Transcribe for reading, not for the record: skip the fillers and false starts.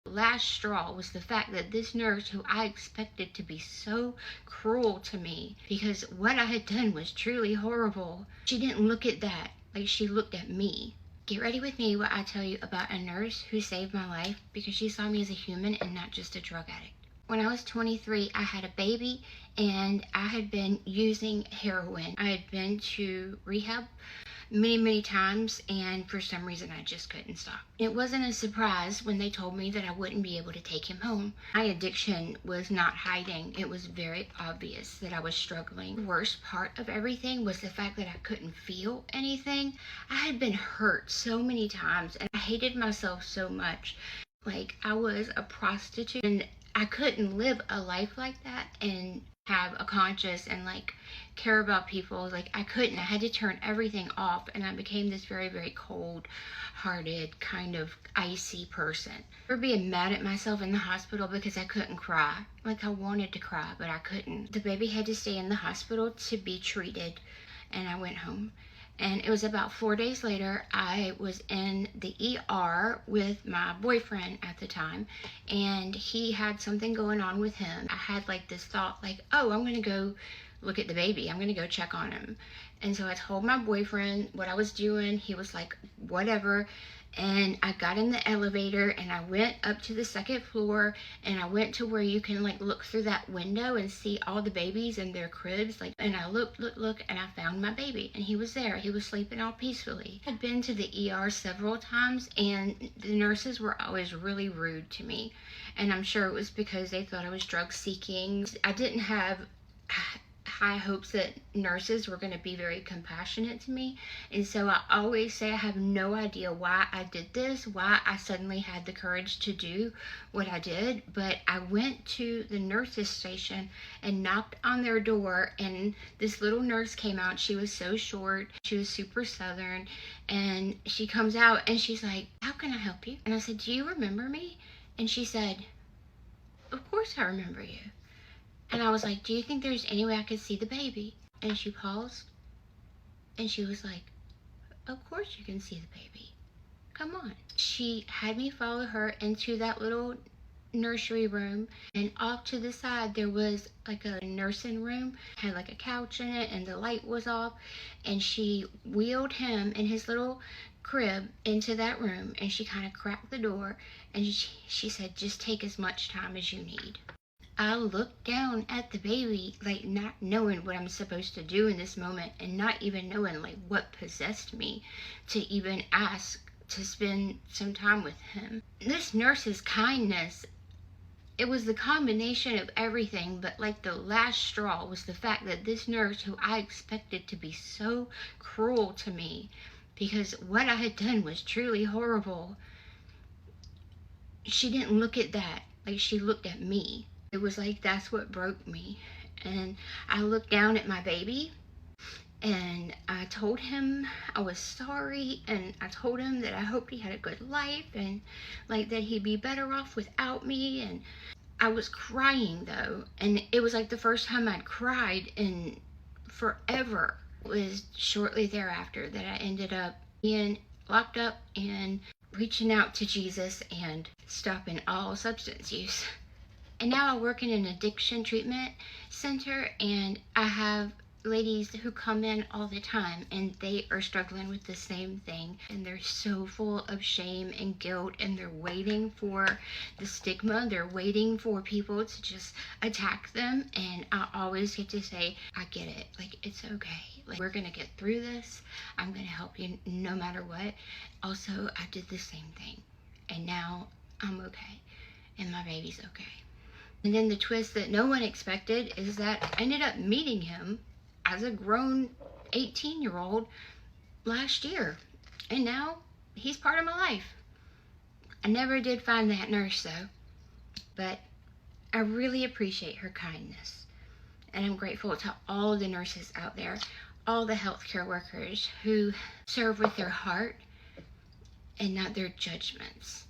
Last straw was the fact that this nurse, who I expected to be so cruel to me because what I had done was truly horrible, she didn't look at that. Like, she looked at me. Get ready with me while I tell you about a nurse who saved my life because she saw me as a human and not just a drug addict. When I was 23, I had a baby and I had been using heroin. I had been to rehab many times, and for some reason I just couldn't stop. It wasn't a surprise when they told me that I wouldn't be able to take him home. My addiction was not hiding. It was very obvious that I was struggling. The worst part of everything was the fact that I couldn't feel anything. I had been hurt so many times and I hated myself so much. Like, I was a prostitute and I couldn't live a life like that and have a conscience and like care about people. Like, I couldn't. I had to turn everything off, and I became this very cold hearted, kind of icy person. For being mad at myself in the hospital because I couldn't cry. Like, I wanted to cry, but I couldn't. The baby had to stay in the hospital to be treated, and I went home. And it was about 4 days later, I was in the ER with my boyfriend at the time, and he had something going on with him. I had like this thought, like, oh, I'm gonna go look at the baby. I'm gonna go check on him. And so I told my boyfriend what I was doing. He was like, whatever. And I got in the elevator and I went up to the second floor, and I went to where you can like look through that window and see all the babies in their cribs. Like, and I looked, and I found my baby, and he was there. He was sleeping all peacefully. I'd been to the ER several times, and the nurses were always really rude to me. And I'm sure it was because they thought I was drug seeking. I didn't have high hopes that nurses were going to be very compassionate to me, and so I always say I have no idea why I did this, why I suddenly had the courage to do what I did. But I went to the nurses station and knocked on their door, and this little nurse came out. She was so short, she was super southern, and she comes out and she's like, how can I help you? And I said, do you remember me? And she said, of course I remember you. And I was like, do you think there's any way I could see the baby? And she paused, and she was like, of course you can see the baby. Come on. She had me follow her into that little nursery room, and off to the side there was like a nursing room, had like a couch in it, and the light was off, and she wheeled him in his little crib into that room, and she kind of cracked the door, and she said, just take as much time as you need. I looked down at the baby, like not knowing what I'm supposed to do in this moment, and not even knowing like what possessed me to even ask to spend some time with him. This nurse's kindness, it was the combination of everything, but like the last straw was the fact that this nurse, who I expected to be so cruel to me because what I had done was truly horrible, she didn't look at that. Like, she looked at me. It was like, that's what broke me. And I looked down at my baby, and I told him I was sorry, and I told him that I hoped he had a good life, and like that he'd be better off without me. And I was crying though, and it was like the first time I'd cried in forever. It was shortly thereafter that I ended up being locked up and reaching out to Jesus and stopping all substance use. And now I work in an addiction treatment center, and I have ladies who come in all the time, and they are struggling with the same thing, and they're so full of shame and guilt, and they're waiting for the stigma. They're waiting for people to just attack them, and I always get to say, I get it. Like, it's okay. Like, we're gonna get through this. I'm gonna help you no matter what. Also, I did the same thing, and now I'm okay, and my baby's okay. And then the twist that no one expected is that I ended up meeting him as a grown 18-year-old last year. And now he's part of my life. I never did find that nurse though, but I really appreciate her kindness. And I'm grateful to all the nurses out there, all the healthcare workers who serve with their heart and not their judgments.